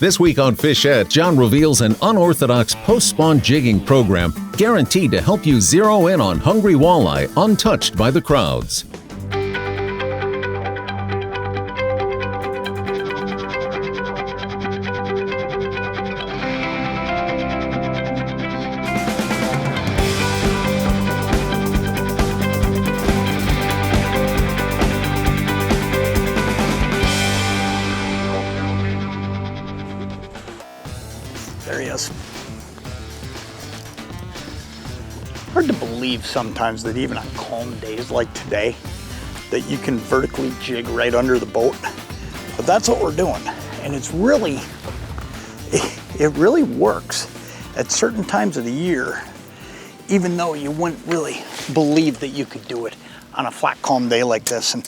This week on Fishette, Jon reveals an unorthodox post-spawn jigging program guaranteed to help you zero in on hungry walleye untouched by the crowds. There he is. Hard to believe sometimes that even on calm days like today, that you can vertically jig right under the boat. But that's what we're doing. And it's really, it really works at certain times of the year, even though you wouldn't really believe that you could do it on a flat, calm day like this. And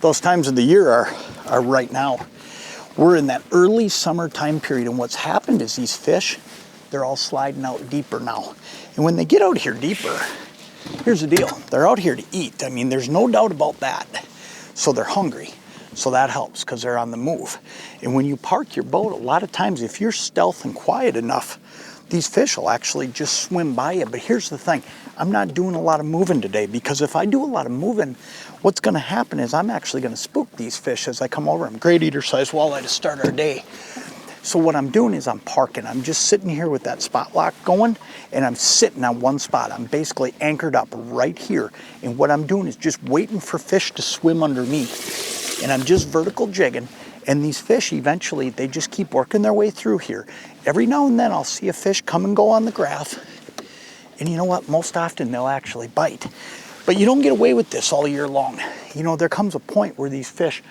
those times of the year are right now. We're in that early summer time period, and what's happened is these fish, they're all sliding out deeper now. And when they get out here deeper, here's the deal. They're out here to eat. I mean, there's no doubt about that. So they're hungry. So that helps because they're on the move. And when you park your boat, a lot of times if you're stealth and quiet enough, these fish will actually just swim by you. But here's the thing. I'm not doing a lot of moving today, because if I do a lot of moving, what's going to happen is I'm actually going to spook these fish as I come over. I'm great eater size walleye to start our day. So what I'm doing is I'm parking. I'm just sitting here with that spot lock going, and I'm sitting on one spot. I'm basically anchored up right here. And what I'm doing is just waiting for fish to swim under me. And I'm just vertical jigging. And these fish, eventually, they just keep working their way through here. Every now and then, I'll see a fish come and go on the graph. And you know what? Most often, they'll actually bite. But you don't get away with this all year long. You know, there comes a point where these fish,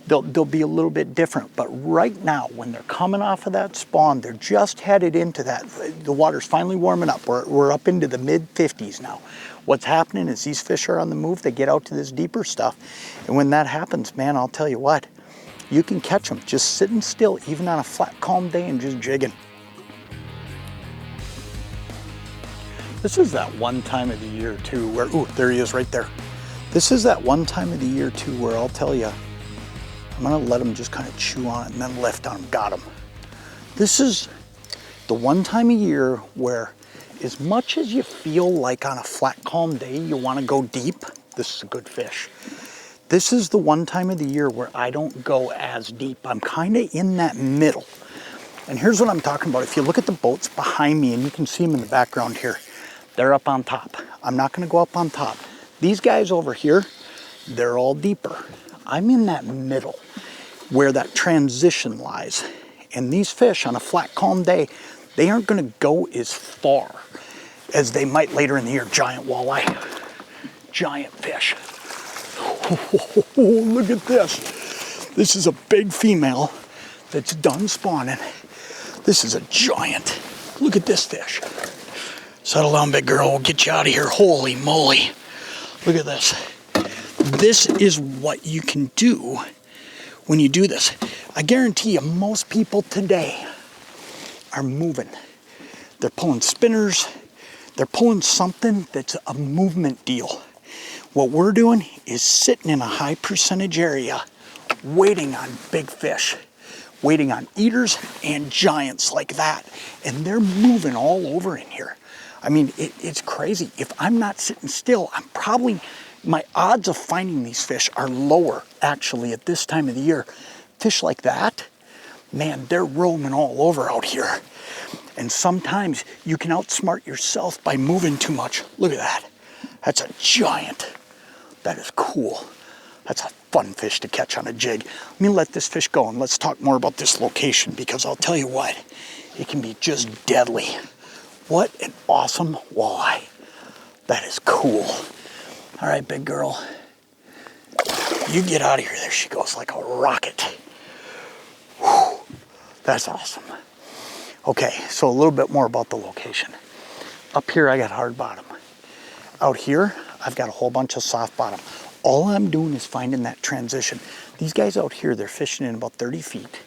they'll be a little bit different. But right now, when they're coming off of that spawn, they're just headed into that. The water's finally warming up. We're up into the mid-50s now. What's happening is these fish are on the move. They get out to this deeper stuff. And when that happens, man, I'll tell you what, you can catch them just sitting still, even on a flat, calm day, and just jigging. This is that one time of the year too where, ooh, there he is right there. This is that one time of the year too where I'll tell you, I'm gonna let him just kind of chew on it and then lift on him, got him. This is the one time of year where, as much as you feel like on a flat, calm day, you wanna go deep, this is a good fish. This is the one time of the year where I don't go as deep. I'm kind of in that middle. And here's what I'm talking about. If you look at the boats behind me, and you can see them in the background here, they're up on top. I'm not gonna go up on top. These guys over here, they're all deeper. I'm in that middle where that transition lies. And these fish on a flat, calm day, they aren't gonna go as far as they might later in the year. Giant walleye, giant fish. Oh, look at this. This is a big female that's done spawning. This is a giant. Look at this fish. Settle down, big girl. We'll get you out of here. Holy moly. Look at this. This is what you can do when you do this. I guarantee you, most people today are moving. They're pulling spinners. They're pulling something that's a movement deal. What we're doing is sitting in a high percentage area, waiting on big fish, waiting on eaters and giants like that. And they're moving all over in here. I mean, it's crazy. If I'm not sitting still, my odds of finding these fish are lower, actually, at this time of the year. Fish like that, man, they're roaming all over out here. And sometimes you can outsmart yourself by moving too much. Look at that. That's a giant. That is cool. That's a fun fish to catch on a jig. Let me let this fish go and let's talk more about this location, because I'll tell you what, it can be just deadly. What an awesome walleye. That is cool. All right, big girl. You get out of here. There she goes like a rocket. Whew. That's awesome. Okay, so a little bit more about the location. Up here, I got hard bottom. Out here, I've got a whole bunch of soft bottom. All I'm doing is finding that transition. These guys out here, they're fishing in about 30 feet.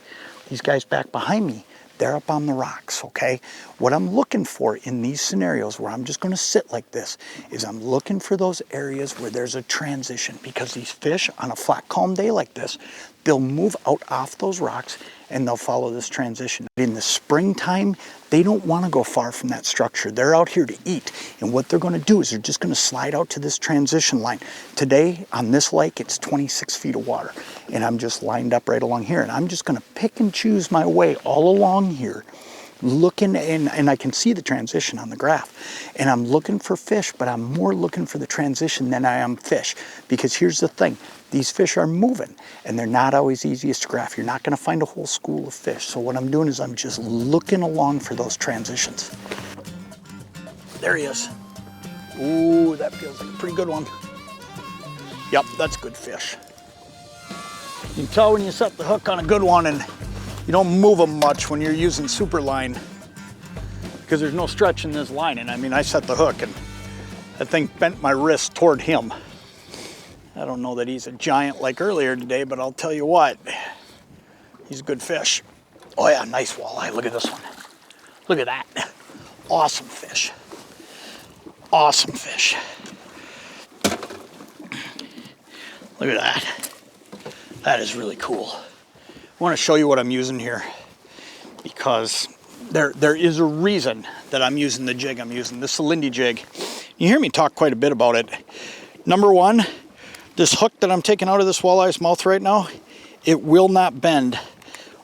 These guys back behind me, they're up on the rocks, okay? What I'm looking for in these scenarios where I'm just gonna sit like this is I'm looking for those areas where there's a transition, because these fish on a flat, calm day like this, they'll move out off those rocks and they'll follow this transition. In the springtime, they don't want to go far from that structure. They're out here to eat. And what they're going to do is they're just going to slide out to this transition line. Today on this lake, it's 26 feet of water. And I'm just lined up right along here. And I'm just going to pick and choose my way all along here, looking, and I can see the transition on the graph. And I'm looking for fish, but I'm more looking for the transition than I am fish. Because here's the thing. These fish are moving, and they're not always easiest to graph. You're not going to find a whole school of fish. So what I'm doing is I'm just looking along for those transitions. There he is. Ooh, that feels like a pretty good one. Yep, that's good fish. You can tell when you set the hook on a good one and you don't move them much when you're using super line, because there's no stretch in this line. And I mean, I set the hook and that thing bent my wrist toward him. I don't know that he's a giant like earlier today, but I'll tell you what, he's a good fish. Oh yeah, nice walleye. Look at this one. Look at that. Awesome fish. Awesome fish. Look at that. That is really cool. I want to show you what I'm using here, because there is a reason that I'm using the jig I'm using. This is a Lindy jig. You hear me talk quite a bit about it. Number one, this hook that I'm taking out of this walleye's mouth right now, it will not bend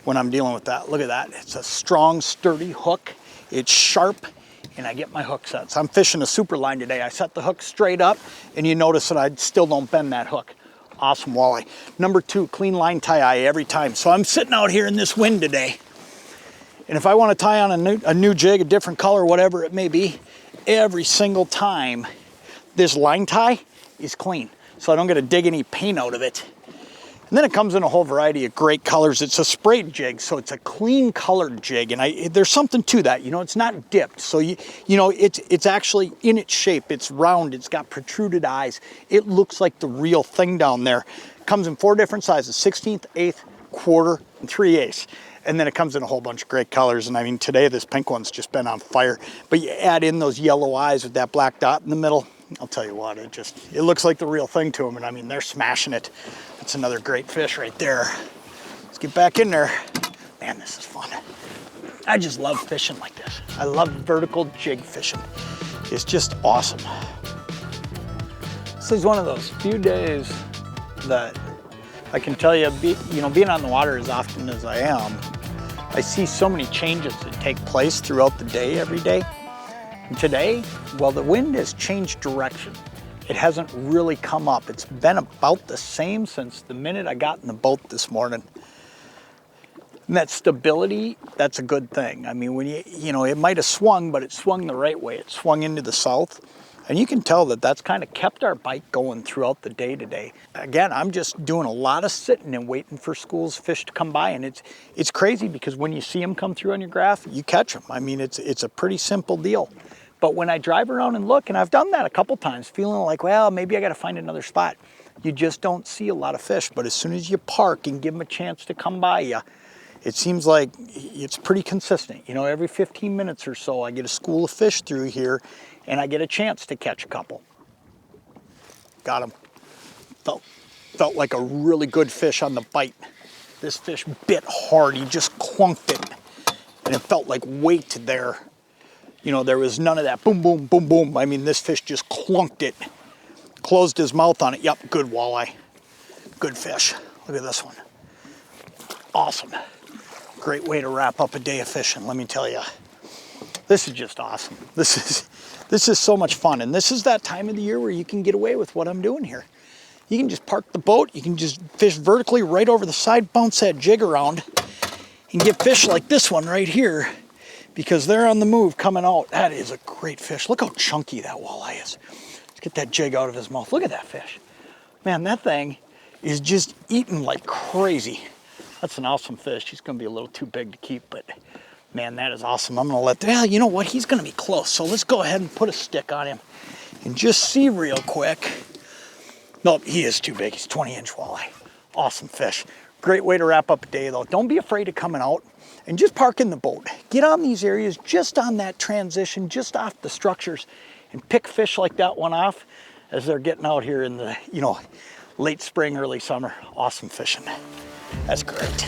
when I'm dealing with that. Look at that. It's a strong, sturdy hook. It's sharp, and I get my hook set. So I'm fishing a super line today. I set the hook straight up, and you notice that I still don't bend that hook. Awesome walleye. Number two, clean line tie-eye every time. So I'm sitting out here in this wind today, and if I want to tie on a new jig, a different color, whatever it may be, every single time this line tie is clean, so I don't get to dig any paint out of it. And then it comes in a whole variety of great colors. It's a sprayed jig, so it's a clean colored jig, and there's something to that. You know, it's not dipped, so you know it's actually in its shape. It's round. It's got protruded eyes. It looks like the real thing down there. It comes in 4 different sizes: 1/16, 1/8, quarter, and 3/8. And then it comes in a whole bunch of great colors. And I mean, today this pink one's just been on fire. But you add in those yellow eyes with that black dot in the middle, I'll tell you what, it looks like the real thing to them. And I mean, they're smashing it. That's another great fish right there. Let's get back in there. Man, this is fun. I just love fishing like this. I love vertical jig fishing. It's just awesome. This is one of those few days that I can tell you, being on the water as often as I am, I see so many changes that take place throughout the day, every day. And today, well, the wind has changed direction. It hasn't really come up. It's been about the same since the minute I got in the boat this morning. And that stability, that's a good thing. I mean, when it might have swung, but it swung the right way. It swung into the south. And you can tell that that's kind of kept our bite going throughout the day today. Again, I'm just doing a lot of sitting and waiting for schools of fish to come by. And it's crazy, because when you see them come through on your graph, you catch them. I mean, it's a pretty simple deal. But when I drive around and look, and I've done that a couple times, feeling like, well, maybe I got to find another spot, you just don't see a lot of fish. But as soon as you park and give them a chance to come by you, it seems like it's pretty consistent. You know, every 15 minutes or so, I get a school of fish through here, and I get a chance to catch a couple. Got him. Felt like a really good fish on the bite. This fish bit hard. He just clunked it, and it felt like weight there. You know, there was none of that boom, boom, boom, boom. I mean, this fish just clunked it, closed his mouth on it. Yep, good walleye. Good fish. Look at this one. Awesome. Great way to wrap up a day of fishing, let me tell you. This is just awesome. This is so much fun. And this is that time of the year where you can get away with what I'm doing here. You can just park the boat. You can just fish vertically right over the side, bounce that jig around, and get fish like this one right here, because they're on the move coming out. That is a great fish. Look how chunky that walleye is. Let's get that jig out of his mouth. Look at that fish. Man, that thing is just eating like crazy. That's an awesome fish. He's going to be a little too big to keep, but man, that is awesome. I'm going to well, you know what? He's going to be close. So let's go ahead and put a stick on him and just see real quick. Nope, he is too big. He's 20-inch walleye. Awesome fish. Great way to wrap up a day, though. Don't be afraid of coming out and just park in the boat. Get on these areas, just on that transition, just off the structures, and pick fish like that one off as they're getting out here in the, late spring, early summer. Awesome fishing. That's great.